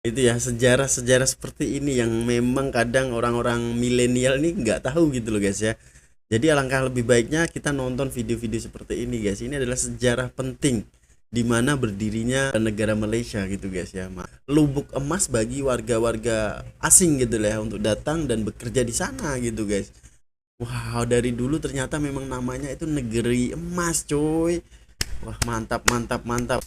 Itu ya, sejarah-sejarah seperti ini yang memang kadang orang-orang milenial ini nggak tahu gitu loh guys ya. Jadi alangkah lebih baiknya kita nonton video-video seperti ini guys. Ini adalah sejarah penting di mana berdirinya negara Malaysia gitu guys ya. Lubuk emas bagi warga-warga asing gitu lah ya, untuk datang dan bekerja di sana gitu guys. Wow, dari dulu ternyata memang namanya itu negeri emas coy. Wah, mantap mantap mantap.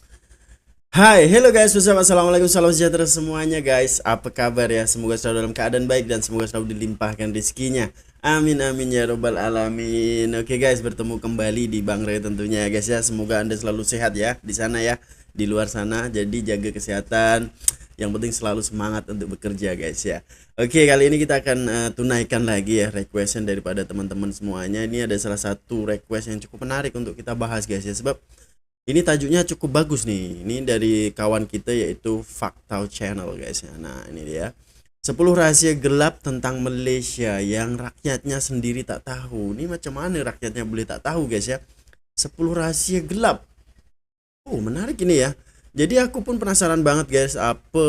Hai, hello guys, assalamualaikum, salam sejahtera semuanya guys. Apa kabar ya? Semoga selalu dalam keadaan baik dan semoga selalu dilimpahkan rezekinya. Amin amin ya robbal alamin. Oke guys, bertemu kembali di Bang Ray tentunya ya guys ya. Semoga Anda selalu sehat ya di sana ya, di luar sana. Jadi jaga kesehatan. Yang penting selalu semangat untuk bekerja guys ya. Oke, kali ini kita akan tunaikan lagi ya requestan daripada teman-teman semuanya. Ini ada salah satu request yang cukup menarik untuk kita bahas guys ya. Sebab ini tajuknya cukup bagus nih. Ini dari kawan kita yaitu Faktau Channel guys ya. Nah, ini dia. 10 rahasia gelap tentang Malaysia yang rakyatnya sendiri tak tahu. Ini macam mana rakyatnya boleh tak tahu guys ya? 10 rahasia gelap. Oh, menarik ini ya. Jadi aku pun penasaran banget guys, apa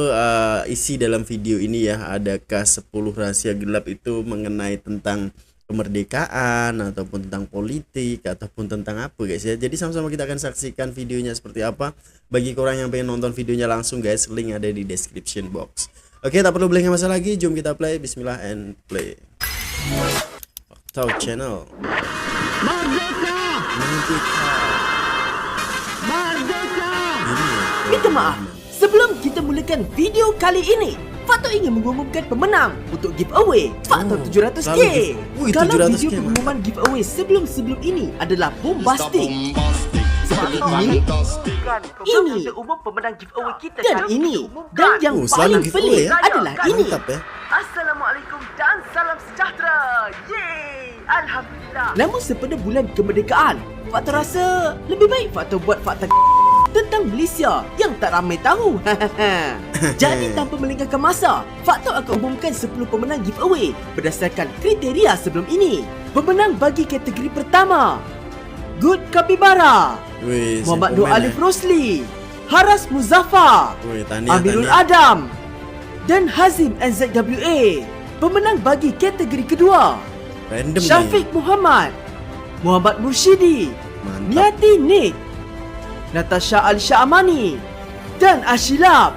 isi dalam video ini ya. Adakah 10 rahasia gelap itu mengenai tentang kemerdekaan ataupun tentang politik ataupun tentang apa guys ya. Jadi sama-sama kita akan saksikan videonya seperti apa. Bagi orang yang pengen nonton videonya langsung guys, link ada di description box. Oke, tak perlu banyak masa lagi, jom kita play. Bismillah and play. Tahu channel. Merdeka! Merdeka. Merdeka! Ini ya. Minta maaf, sebelum kita mulakan video kali ini, Faktor ingin mengumumkan pemenang untuk giveaway Faktor 700k. Wih, Kalau 700K, video pengumuman giveaway sebelum ini adalah bombastik seperti ini, umum pemenang giveaway kita dan kali ini, diumumkan. dan yang Selalu paling giveaway pelik ya. adalah ini. Mantap ya. Assalamualaikum dan salam sejahtera. Yeay, alhamdulillah. Namun sepada bulan kemerdekaan, Faktor rasa lebih baik Faktor buat fakta tentang Malaysia yang tak ramai tahu. Jadi tanpa melengahkan masa, Faktor akan umumkan 10 pemenang giveaway berdasarkan kriteria sebelum ini. Pemenang bagi kategori pertama, Good Kapibara, Wih, Muhammad si Nur komen, Alif Rosli, Haras Muzaffar, Wih, tahniah, Amirul tahniah. Adam dan Hazim NZWA. Pemenang bagi kategori kedua, Random Syafiq Muhammad, Muhammad Mursyidi, Mantap. Niati Nick, Natasha Al-Syamani dan Ashilab.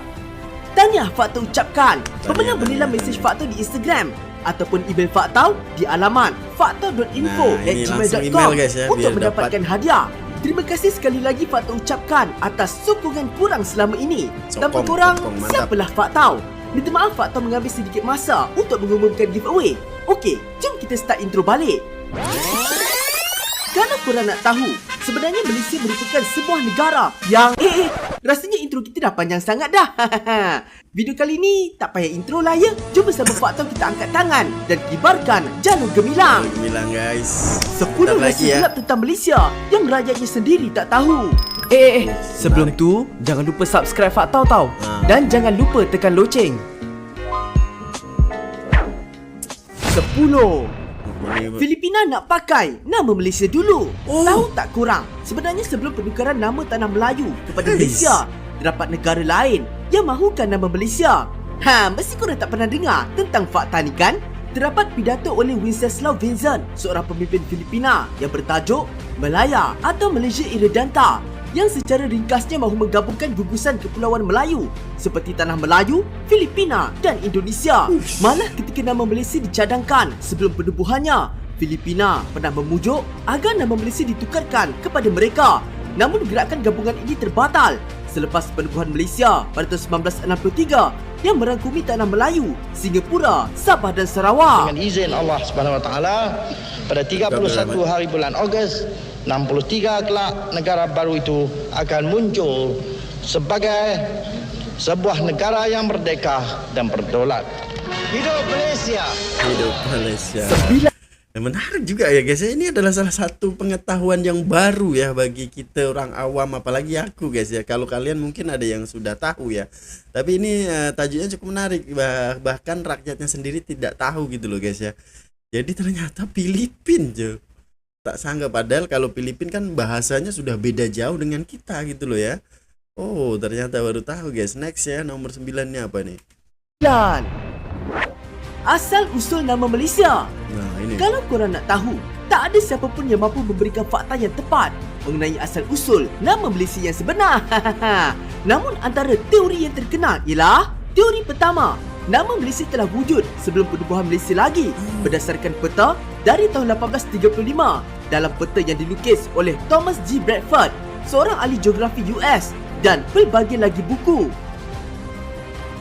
Tahniah Faktor ucapkan. Pemenang bolehlah mesej Faktor di Instagram ataupun email Faktor di alamat faktor.info Nah, ini langsung @gmail.com email, guys, ya, untuk biar mendapatkan hadiah. Terima kasih sekali lagi Faktor ucapkan atas sokongan kurang selama ini. Tanpa korang, sokong, mantap. siapalah Faktor? Minta maaf Faktor mengambil sedikit masa untuk mengumumkan giveaway. Okey, jom kita start intro balik. Kalau korang nak tahu, sebenarnya Malaysia merupakan sebuah negara yang... rasanya intro kita dah panjang sangat dah. Video kali ni tak payah intro lah ya. Jom bersama Faktor kita angkat tangan dan kibarkan jalur gemilang. Gemilang guys. 10 Bentar lagi rahsia ya. gelap tentang Malaysia yang rakyatnya sendiri tak tahu. Sebelum tu, jangan lupa subscribe Faktor tau. Dan jangan lupa tekan loceng. 10. Ini, Filipina nak pakai nama Malaysia dulu. Oh. Tahu tak kurang, sebenarnya sebelum penukaran nama tanah Melayu kepada Guys. Malaysia, terdapat negara lain yang mahukan nama Malaysia. Mesti korang tak pernah dengar tentang fakta ni kan? Terdapat pidato oleh Wenceslao Vincent, seorang pemimpin Filipina yang bertajuk Malaya atau Malaysia Irredenta, yang secara ringkasnya mahu menggabungkan gugusan Kepulauan Melayu seperti Tanah Melayu, Filipina dan Indonesia. Malah ketika nama Malaysia dicadangkan sebelum penubuhannya, Filipina pernah memujuk agar nama Malaysia ditukarkan kepada mereka. Namun gerakan gabungan ini terbatal selepas penubuhan Malaysia pada tahun 1963 yang merangkumi Tanah Melayu, Singapura, Sabah dan Sarawak. Dengan izin Allah Subhanahu Wa Taala pada 31 hari bulan Ogos 63 kelak negara baru itu akan muncul sebagai sebuah negara yang merdeka dan berdaulat. Hidup Malaysia. hidup Malaysia. 9 Menarik juga ya guys. Ini adalah salah satu pengetahuan yang baru ya bagi kita orang awam, apalagi aku guys ya. Kalau kalian mungkin ada yang sudah tahu ya. Tapi ini tajuknya cukup menarik. Bahkan rakyatnya sendiri tidak tahu gitu loh guys ya. Jadi ternyata Filipin jo. Tak sangka, padahal kalau Filipin kan bahasanya sudah beda jauh dengan kita gitu loh ya. Oh, ternyata baru tahu guys. Next ya, nomor 9 nya apa nih? Dan asal usul nama Malaysia. Nah, ini. Kalau korang nak tahu, tak ada siapa pun yang mampu memberikan fakta yang tepat mengenai asal usul nama Malaysia yang sebenar. Namun antara teori yang terkenal ialah teori pertama, nama Malaysia telah wujud sebelum penubuhan Malaysia lagi berdasarkan peta dari tahun 1835 dalam peta yang dilukis oleh Thomas G. Bradford, seorang ahli geografi US dan pelbagai lagi buku.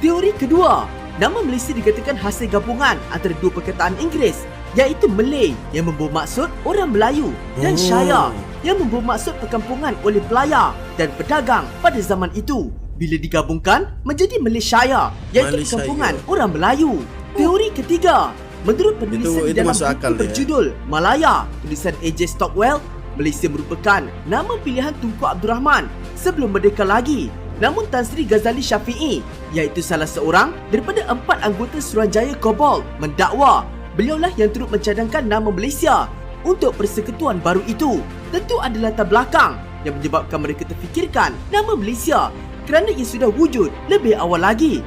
Teori kedua, nama Malaysia dikatakan hasil gabungan antara dua perkataan Inggeris, iaitu Malay yang membawa maksud orang Melayu dan Shire yang membawa maksud perkampungan oleh pelayar dan pedagang pada zaman itu. Bila digabungkan menjadi Malaysia, iaitu Malaysia. perkampungan orang Melayu. Teori ketiga, menurut penulisan di Itu dalam masuk buku akal, ya. berjudul Malaya, tulisan A.J. Stockwell, Malaysia merupakan nama pilihan Tunku Abdul Rahman sebelum merdeka lagi. Namun Tan Sri Ghazali Syafi'i, iaitu salah seorang daripada 4 anggota Suruhanjaya Kobol, mendakwa beliaulah yang turut mencadangkan nama Malaysia untuk persekutuan baru itu. Tentu ada latar belakang yang menyebabkan mereka terfikirkan nama Malaysia kerana ia sudah wujud lebih awal lagi.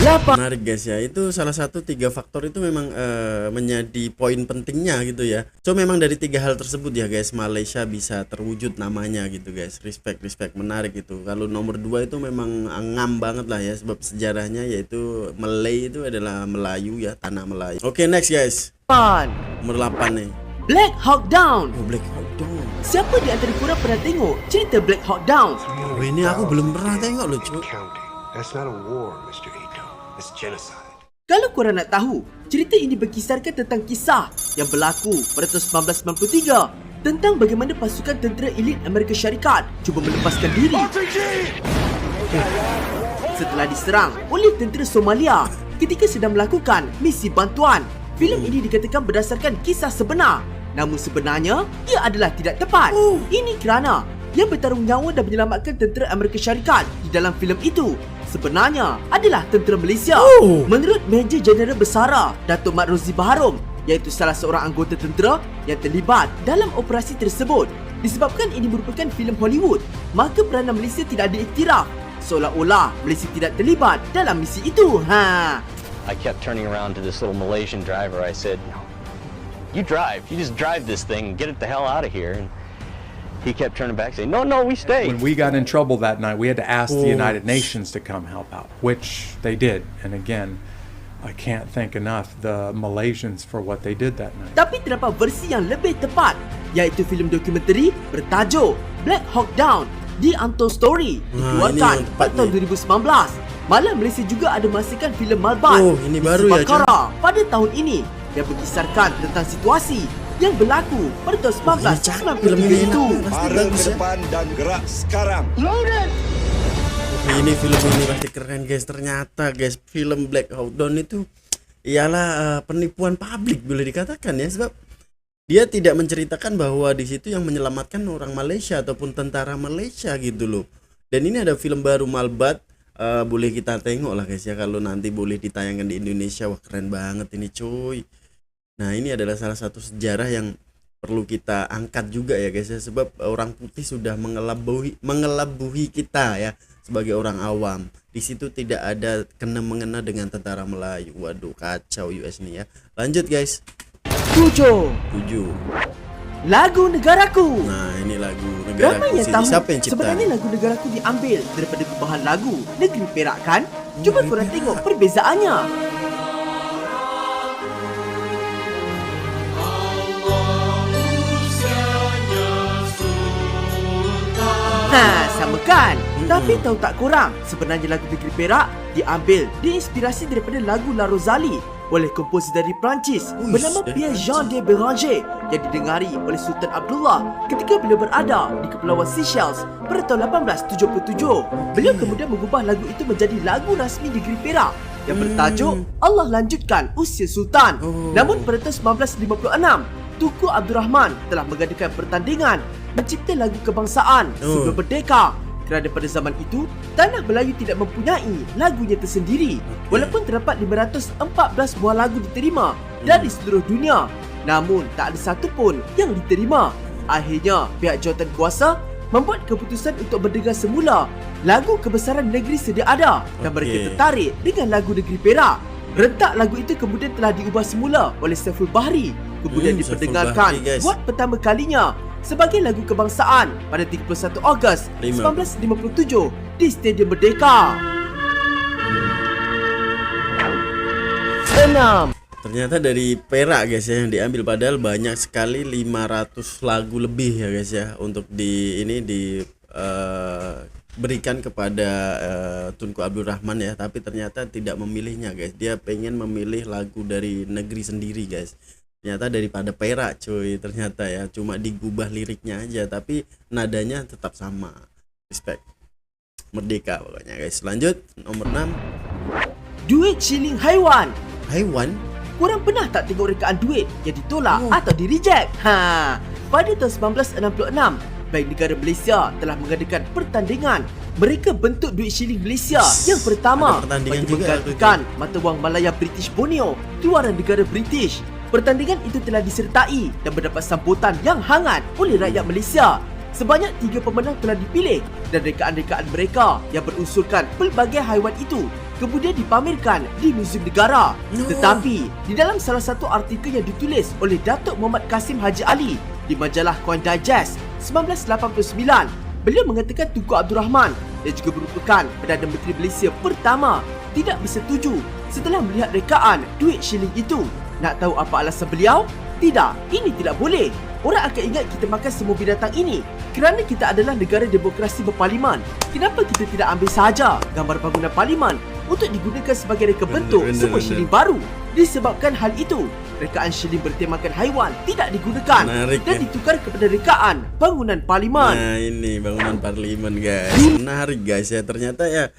8. Menarik guys ya, itu salah satu 3 faktor itu memang menjadi poin pentingnya gitu ya. So memang dari 3 hal tersebut ya guys, Malaysia bisa terwujud namanya gitu guys. Respect, menarik itu. Kalau nomor 2 itu memang ngam banget lah ya, sebab sejarahnya yaitu Malay itu adalah Melayu ya, tanah Melayu. Oke, next guys, nomor 8 nih. Black Hawk Down. Oh, Black Hawk Down. Siapa di antara korang pernah tengok cerita Black Hawk Down? Oh, ini aku belum pernah tengok loh cuy. Counting. That's not a war, Mr. Ito. It's genocide. Kalau korang nak tahu, cerita ini berkisarkan tentang kisah yang berlaku pada tahun 1993 tentang bagaimana pasukan tentera elit Amerika Syarikat cuba melepaskan diri setelah diserang oleh tentera Somalia ketika sedang melakukan misi bantuan. Filem ini dikatakan berdasarkan kisah sebenar, namun sebenarnya ia adalah tidak tepat. Ini kerana yang bertarung nyawa dan menyelamatkan tentera Amerika Syarikat di dalam filem itu sebenarnya adalah tentera Malaysia. Menurut Major Jeneral Besara Datuk Mat Rozi Baharom, iaitu salah seorang anggota tentera yang terlibat dalam operasi tersebut, disebabkan ini merupakan filem Hollywood, maka peranan Malaysia tidak diiktiraf, seolah-olah Malaysia tidak terlibat dalam misi itu. I kept turning around to this little Malaysian driver. I said, "You drive. You just drive this thing. Get it the hell out of here." And he kept turning back, saying, "No, we stay." When we got in trouble that night, we had to ask the United Nations to come help out, which they did. And again, I can't thank enough the Malaysians for what they did that night. Tapi terdapat versi yang lebih tepat, iaitu filem dokumentari bertajuk Black Hawk Down, The Untold Story, dikeluarkan ini yang tepat pada tahun 2019. Malah Malaysia juga ada menghasilkan filem Malbat, ini baru ya, Bakara pada tahun ini yang berkisarkan tentang situasi yang berlaku pada tahun 1993 itu. Bareng ke depan dan gerak sekarang. Ini film ini pasti keren guys. Ternyata guys, film Black Hawk Down itu ialah penipuan publik boleh dikatakan ya, sebab dia tidak menceritakan bahwa di situ yang menyelamatkan orang Malaysia ataupun tentara Malaysia gitu loh. Dan ini ada film baru Malbat, boleh kita tengok lah guys ya, kalau nanti boleh ditayangkan di Indonesia. Wah, keren banget ini cuy. Nah, ini adalah salah satu sejarah yang perlu kita angkat juga ya guys ya, sebab orang putih sudah mengelabuhi kita ya sebagai orang awam. Di situ tidak ada kena-mengena dengan tentara Melayu. Waduh, kacau US nih ya. Lanjut guys. 7. Lagu Negaraku. Nah, ini lagu Ramai Negaraku yang sini. tahu Siapa yang cipta? sebenarnya lagu Negaraku diambil daripada gubahan lagu Negeri Perak kan? Cuba korang tengok perbezaannya. Sama kan? Tapi tahu tak korang, sebenarnya lagu Negeri Perak diambil diinspirasi daripada lagu La Rosalie oleh komposer dari Perancis bernama Pierre-Jean de Béranger yang didengari oleh Sultan Abdullah ketika beliau berada di Kepulauan Seychelles pada tahun 1877. Beliau kemudian mengubah lagu itu menjadi lagu rasmi Negeri Perak yang bertajuk Allah Lanjutkan Usia Sultan. Namun pada tahun 1956, Tunku Abdul Rahman telah mengadakan pertandingan mencipta lagu kebangsaan sebelum merdeka. Kerana pada zaman itu, tanah Melayu tidak mempunyai lagunya tersendiri. Walaupun terdapat 514 buah lagu diterima dari seluruh dunia, namun tak ada satu pun yang diterima. Akhirnya, pihak jawatan kuasa membuat keputusan untuk mendengar semula lagu kebesaran negeri sedia ada dan mereka tertarik dengan lagu negeri Perak. Rentak lagu itu kemudian telah diubah semula oleh Saiful Bahri, kemudian Saiful diperdengarkan Bahri, guys. buat pertama kalinya sebagai lagu kebangsaan pada 31 Ogos 1957 di Stadium Merdeka. 6. Ternyata dari Perak guys ya yang diambil, padahal banyak sekali 500 lagu lebih ya guys ya untuk berikan kepada Tunku Abdul Rahman ya, tapi ternyata tidak memilihnya guys. Dia pengen memilih lagu dari negeri sendiri guys. Ternyata daripada Perak cuy, ternyata ya cuma digubah liriknya aja tapi nadanya tetap sama. Respect. Merdeka pokoknya guys. Lanjut nomor 6. Duit shilling haiwan. Haiwan. Korang pernah tak tengok rekaan duit yang ditolak atau di reject? Pada tahun 1966, Bank Negara Malaysia telah mengadakan pertandingan. Mereka bentuk duit shilling Malaysia yang pertama bagi menggantikan mata wang Malaya British Borneo, keluaran negara British. Pertandingan itu telah disertai dan mendapat sambutan yang hangat oleh rakyat Malaysia. Sebanyak 3 pemenang telah dipilih dan rekaan-rekaan mereka yang berunsurkan pelbagai haiwan itu kemudian dipamerkan di Muzium Negara. Tetapi di dalam salah satu artikel yang ditulis oleh Datuk Muhammad Kasim Haji Ali di majalah Coin Digest 1989, beliau mengatakan Tunku Abdul Rahman yang juga merupakan Perdana Menteri Malaysia pertama tidak bersetuju setelah melihat rekaan duit shilling itu. Nak tahu apa alasan beliau? Tidak, ini tidak boleh. Orang akan ingat kita makan semua binatang ini kerana kita adalah negara demokrasi berparlimen. Kenapa kita tidak ambil sahaja gambar bangunan parlimen untuk digunakan sebagai reka bentuk sebuah shilling baru? Disebabkan hal itu, rekaan shilling bertemakan haiwan tidak digunakan dan ditukar kepada rekaan bangunan parlimen. Nah ini bangunan parlimen guys. Menarik guys ya. Ternyata ya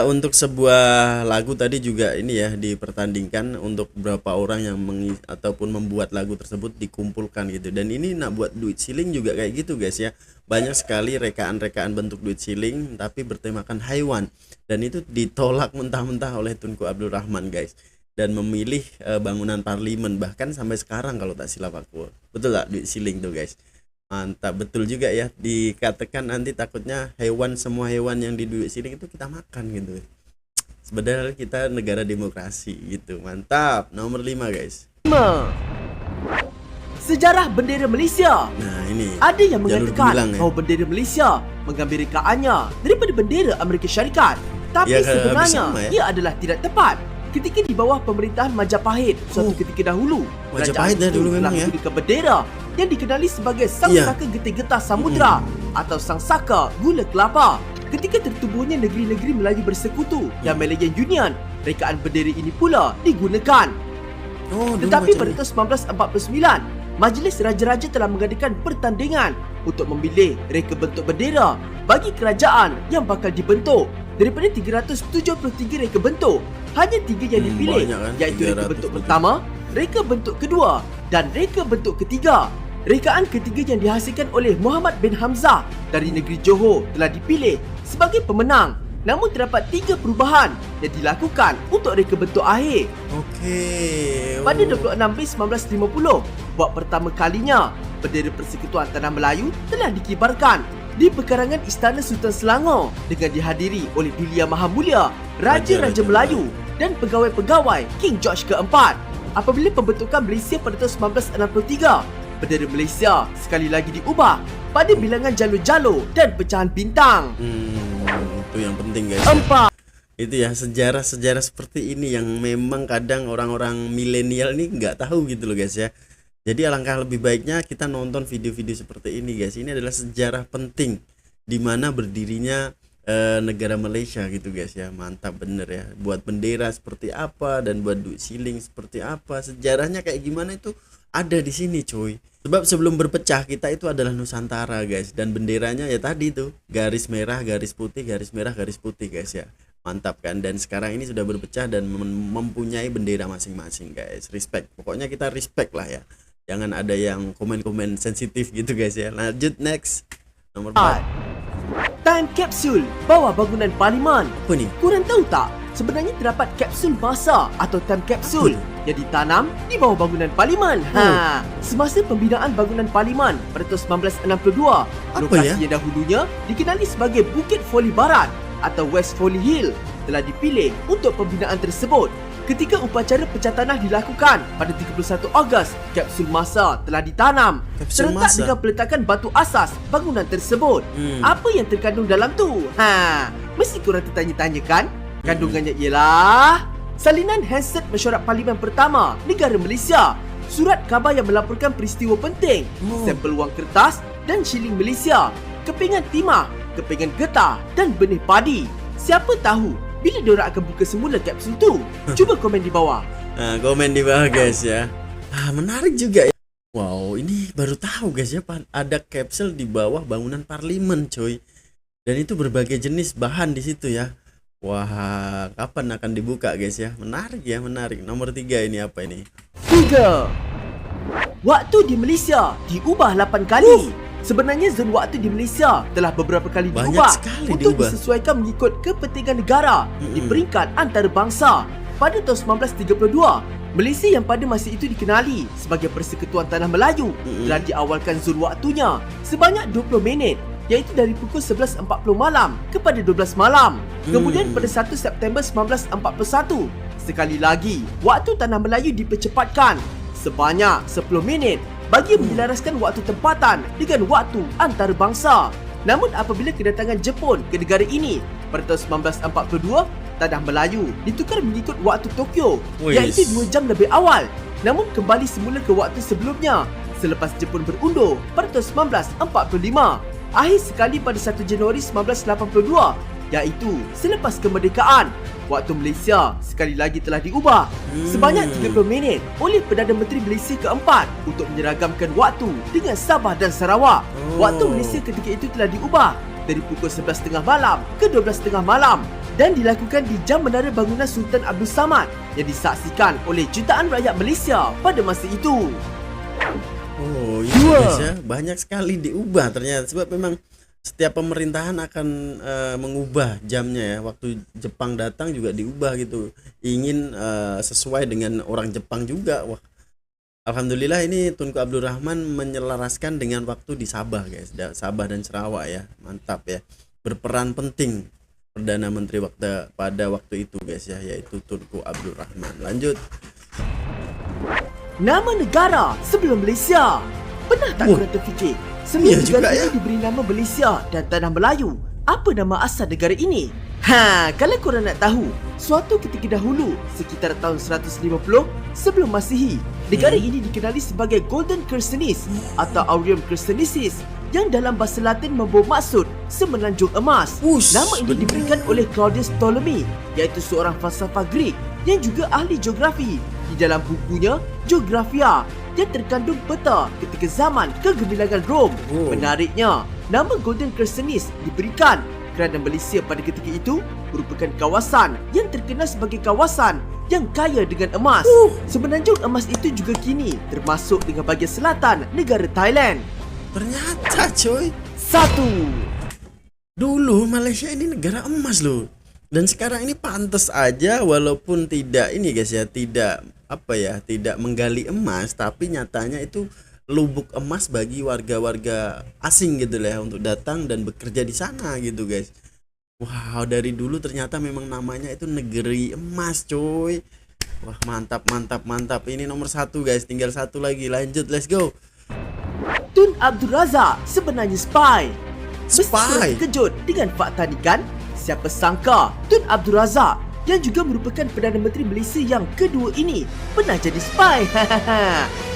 untuk sebuah lagu tadi juga ini ya dipertandingkan untuk berapa orang yang ataupun membuat lagu tersebut dikumpulkan gitu. Dan ini nak buat duit shilling juga kayak gitu guys ya. Banyak sekali rekaan-rekaan bentuk duit shilling tapi bertemakan haiwan, dan itu ditolak mentah-mentah oleh Tunku Abdul Rahman guys, dan memilih bangunan parlimen bahkan sampai sekarang kalau tak silap aku. Betul tak duit shilling tuh guys? Mantap, betul juga ya. Dikatakan nanti takutnya semua hewan yang di duit shilling itu kita makan gitu. Sebenarnya kita negara demokrasi gitu. Mantap. Nomor 5 guys. 5. Sejarah bendera Malaysia. Nah ini ada yang mengatakan ya, bahawa bendera Malaysia mengambil rekaannya daripada bendera Amerika Syarikat. Tapi ya, sebenarnya ya? ia adalah tidak tepat. Ketika di bawah pemerintahan Majapahit suatu ketika dahulu, Majapahit dah dulu memang ya, menggunakan bendera yang dikenali sebagai Sang Saka Getih-Getah Samudra atau Sang Saka Gula Kelapa. Ketika tertubuhnya negeri-negeri Melayu bersekutu yang Malayan Union, rekaan bendera ini pula digunakan. Tetapi pada tahun 1949, Majlis Raja-Raja telah mengadakan pertandingan untuk memilih reka bentuk bendera bagi kerajaan yang bakal dibentuk. Daripada 373 reka bentuk, hanya 3 yang dipilih, iaitu reka bentuk pertama, reka bentuk kedua dan reka bentuk ketiga. Rekaan ketiga yang dihasilkan oleh Muhammad bin Hamzah dari negeri Johor telah dipilih sebagai pemenang. Namun terdapat 3 perubahan yang dilakukan untuk reka bentuk akhir. Pada 26 Mei 1950, buat pertama kalinya bendera Persekutuan Tanah Melayu telah dikibarkan di pekarangan Istana Sultan Selangor dengan dihadiri oleh Dulia Maha Mulia Raja-Raja Melayu dan pegawai-pegawai King George keempat. Apabila pembentukan Malaysia pada tahun 1963, bendera Malaysia sekali lagi diubah pada bilangan jalur-jalur dan pecahan bintang. Itu yang penting guys. 4. Itu ya, sejarah-sejarah seperti ini yang memang kadang orang-orang milenial ini nggak tahu gitu loh guys ya. Jadi alangkah lebih baiknya kita nonton video-video seperti ini guys. Ini adalah sejarah penting di mana berdirinya negara Malaysia gitu guys ya. Mantap bener ya. Buat bendera seperti apa dan buat duit shilling seperti apa, sejarahnya kayak gimana itu ada di sini cuy. Sebab sebelum berpecah kita itu adalah Nusantara guys, dan benderanya ya tadi tuh garis merah, garis putih, garis merah, garis putih guys ya. Mantap kan? Dan sekarang ini sudah berpecah dan mempunyai bendera masing-masing guys. Respect. Pokoknya kita respect lah ya. Jangan ada yang komen-komen sensitif gitu guys ya. Lanjut next. Nomor 4. Time capsule bawah bangunan parlimen. Apa nih? Korang tahu tak? Sebenarnya terdapat kapsul masa atau time capsule yang ditanam di bawah bangunan Parlimen. Semasa pembinaan bangunan Parlimen pada tahun 1962, lokasi yang dahulunya dikenali sebagai Bukit Foley Barat atau West Foley Hill telah dipilih untuk pembinaan tersebut. Ketika upacara pecah tanah dilakukan pada 31 Ogos, kapsul masa telah ditanam serentak dengan peletakan batu asas bangunan tersebut. Apa yang terkandung dalam tu? Mesti korang tertanya-tanya kan? Kandungannya ialah salinan handset mesyuarat Parlimen pertama negara Malaysia, surat khabar yang melaporkan peristiwa penting, sampel wang kertas dan shilling Malaysia, kepingan timah, kepingan getah dan benih padi. Siapa tahu bila diorang akan buka semula kapsul tu? Cuba komen di bawah. Komen di bawah guys ya. Menarik juga ya. Wow, ini baru tahu guys ya, ada kapsul di bawah bangunan Parlimen coy. Dan itu berbagai jenis bahan di situ ya. Wah, kapan akan dibuka guys ya? Menarik ya, menarik. Nomor 3 ini apa ini? 3. Waktu di Malaysia diubah 8 kali. Sebenarnya zon waktu di Malaysia telah beberapa kali diubah untuk disesuaikan mengikut kepentingan negara di peringkat antarabangsa. Pada tahun 1932, Malaysia yang pada masa itu dikenali sebagai Persekutuan Tanah Melayu telah diawalkan zon waktunya sebanyak 20 minit, iaitu dari pukul 11.40 malam kepada 12 malam. Kemudian pada 1 September 1941, sekali lagi waktu Tanah Melayu dipercepatkan sebanyak 10 minit bagi menyelaraskan waktu tempatan dengan waktu antarabangsa. Namun apabila kedatangan Jepun ke negara ini pada tahun 1942, Tanah Melayu ditukar mengikut waktu Tokyo, iaitu 2 jam lebih awal. Namun kembali semula ke waktu sebelumnya selepas Jepun berundur pada tahun 1945. Akhir sekali pada 1 Januari 1982, iaitu selepas kemerdekaan, waktu Malaysia sekali lagi telah diubah sebanyak 30 minit oleh Perdana Menteri Malaysia keempat untuk menyeragamkan waktu dengan Sabah dan Sarawak. Waktu Malaysia ketika itu telah diubah dari pukul 11.30 malam ke 12.30 malam dan dilakukan di jam menara bangunan Sultan Abdul Samad yang disaksikan oleh jutaan rakyat Malaysia pada masa itu. Oh iya guys ya, banyak sekali diubah ternyata sebab memang setiap pemerintahan akan mengubah jamnya ya. Waktu Jepang datang juga diubah gitu. Ingin sesuai dengan orang Jepang juga. Wah. Alhamdulillah ini Tunku Abdul Rahman menyelaraskan dengan waktu di Sabah guys. Sabah dan Sarawak ya. Mantap ya. Berperan penting Perdana Menteri pada waktu itu guys ya, yaitu Tunku Abdul Rahman. Lanjut. Nama negara sebelum Malaysia. Pernah tak korang terfikir sebelum negara ini diberi nama Malaysia dan Tanah Melayu, apa nama asal negara ini? Kalau korang nak tahu, suatu ketika dahulu sekitar tahun 150 sebelum Masihi, negara ini dikenali sebagai Golden Chersonese atau Aureum Chersonensis yang dalam bahasa Latin membawa maksud semenanjung emas. Nama ini diberikan oleh Claudius Ptolemy, iaitu seorang falsafah Greek yang juga ahli geografi. Di dalam bukunya Geographia yang terkandung peta ketika zaman kegemilangan Rom. Menariknya, nama Golden Chersonese diberikan kerana Malaysia pada ketika itu merupakan kawasan yang terkenal sebagai kawasan yang kaya dengan emas. Semenanjung emas itu juga kini termasuk dengan bahagian selatan negara Thailand. Ternyata coy, 1. Dulu Malaysia ini negara emas loh. Dan sekarang ini pantas aja walaupun tidak ini guys ya, tidak menggali emas, tapi nyatanya itu lubuk emas bagi warga-warga asing gitu lah ya, untuk datang dan bekerja di sana gitu guys. Wow, dari dulu ternyata memang namanya itu negeri emas coy. Wah, mantap. Ini nomor 1 guys, tinggal 1 lagi. Lanjut, let's go. Tun Abdul Razak sebenarnya spy. Mesti terkejut dengan fakta ni kan? Siapa sangka Tun Abdul Razak yang juga merupakan Perdana Menteri Malaysia yang kedua ini pernah jadi spy.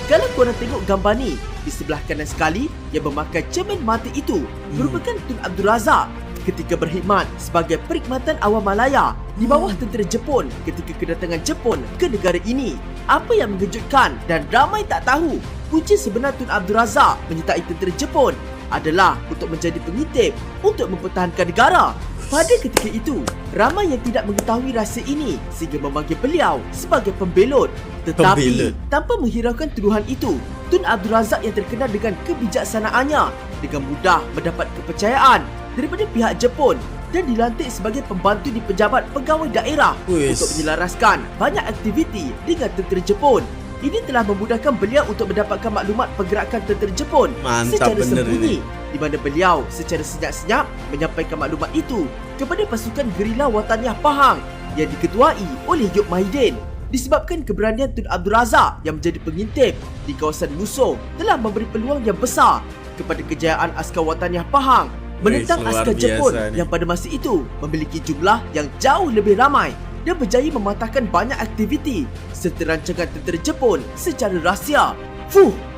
Kalau korang tengok gambar ni, di sebelah kanan sekali yang memakai cermin mata itu merupakan Tun Abdul Razak ketika berkhidmat sebagai perkhidmatan awam Malaya di bawah tentera Jepun ketika kedatangan Jepun ke negara ini. Apa yang mengejutkan dan ramai tak tahu, punca sebenar Tun Abdul Razak menyertai tentera Jepun adalah untuk menjadi pengintip untuk mempertahankan negara. Pada ketika itu, ramai yang tidak mengetahui rahsia ini sehingga memanggil beliau sebagai pembelot. Tetapi tanpa menghiraukan tuduhan itu, Tun Abdul Razak yang terkenal dengan kebijaksanaannya dengan mudah mendapat kepercayaan daripada pihak Jepun dan dilantik sebagai pembantu di pejabat pegawai daerah Wis. untuk menyelaraskan banyak aktiviti dengan tentera Jepun. Ini telah memudahkan beliau untuk mendapatkan maklumat pergerakan tentera Jepun Mantap secara bener sembunyi, ini. di mana beliau secara senyap-senyap menyampaikan maklumat itu kepada pasukan gerila Wataniah Pahang yang diketuai oleh Yop Mahidin. Disebabkan keberanian Tun Abdul Razak yang menjadi pengintip di kawasan musuh telah memberi peluang yang besar kepada kejayaan askar Wataniah Pahang menentang luar askar biasa Jepun ni. yang pada masa itu memiliki jumlah yang jauh lebih ramai dan berjaya mematahkan banyak aktiviti serta rancangan tentera Jepun secara rahsia.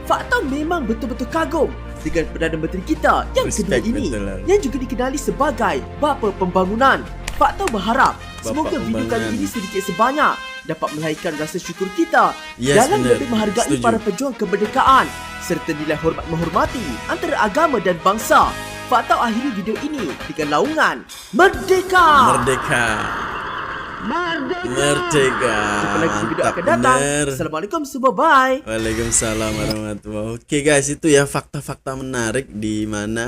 Fakta memang betul-betul kagum dengan Perdana Menteri kita yang kedua Respect ini betul lah. yang juga dikenali sebagai Bapa Pembangunan. Fakta berharap Bapa semoga video kali Pembangunan. ini sedikit sebanyak dapat melahirkan rasa syukur kita Yes, dalam benar. lebih menghargai Setuju. para pejuang kemerdekaan serta nilai hormat menghormati antara agama dan bangsa. Fakta akhiri video ini dengan laungan Merdeka! Merdeka. Merdeka. Jumpa lagi di video Mantap akan datang. bener. Assalamualaikum semua, bye. Waalaikumsalam warahmatullahi. Oke guys, itu ya fakta-fakta menarik di mana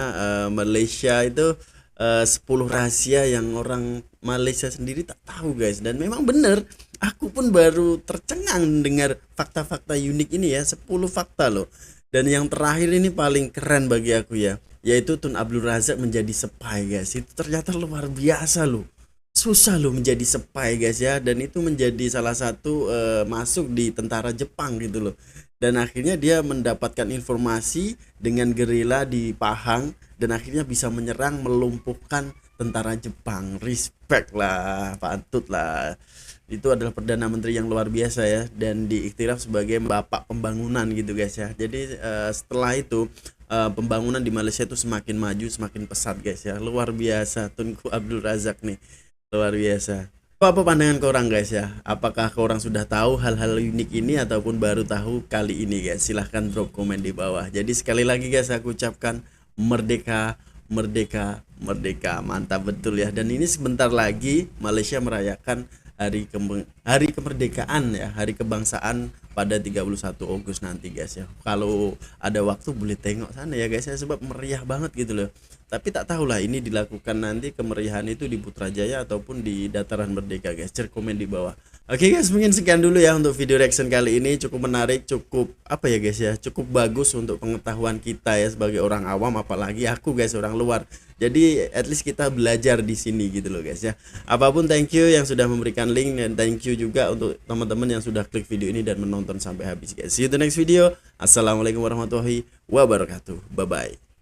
Malaysia itu 10 rahasia yang orang Malaysia sendiri tak tahu guys. Dan memang bener, aku pun baru tercengang dengar fakta-fakta unik ini ya, 10 fakta loh. Dan yang terakhir ini paling keren bagi aku ya, yaitu Tun Abdul Razak menjadi spy guys. Itu ternyata luar biasa loh. Susah loh menjadi spy guys ya, dan itu menjadi salah satu masuk di tentara Jepang gitu loh. Dan akhirnya dia mendapatkan informasi dengan gerila di Pahang dan akhirnya bisa menyerang melumpuhkan tentara Jepang. Respect lah, patut lah. Itu adalah Perdana Menteri yang luar biasa ya, dan diiktiraf sebagai bapak pembangunan gitu guys ya. Jadi setelah itu pembangunan di Malaysia itu semakin maju, semakin pesat guys ya. Luar biasa Tunku Abdul Razak nih. Luar biasa. Apa pandangan korang guys ya? Apakah korang sudah tahu hal-hal unik ini ataupun baru tahu kali ini guys? Silahkan drop komen di bawah. Jadi sekali lagi guys, aku ucapkan merdeka, merdeka, merdeka. Mantap betul ya. Dan ini sebentar lagi Malaysia merayakan hari kemerdekaan ya, hari kebangsaan pada 31 Agustus nanti guys ya. Kalau ada waktu boleh tengok sana ya guys ya, sebab meriah banget gitu loh. Tapi tak tahulah ini dilakukan nanti kemeriahan itu di Putrajaya ataupun di Dataran Merdeka guys. Share komen di bawah. Oke guys, mungkin sekian dulu ya untuk video reaction kali ini. Cukup menarik, cukup apa ya guys ya, cukup bagus untuk pengetahuan kita ya sebagai orang awam, apalagi aku guys orang luar. Jadi at least kita belajar di sini gitu loh guys ya. Apapun thank you yang sudah memberikan link, dan thank you juga untuk teman-teman yang sudah klik video ini dan menonton sampai habis guys. See you the next video. Assalamualaikum warahmatullahi wabarakatuh. Bye bye.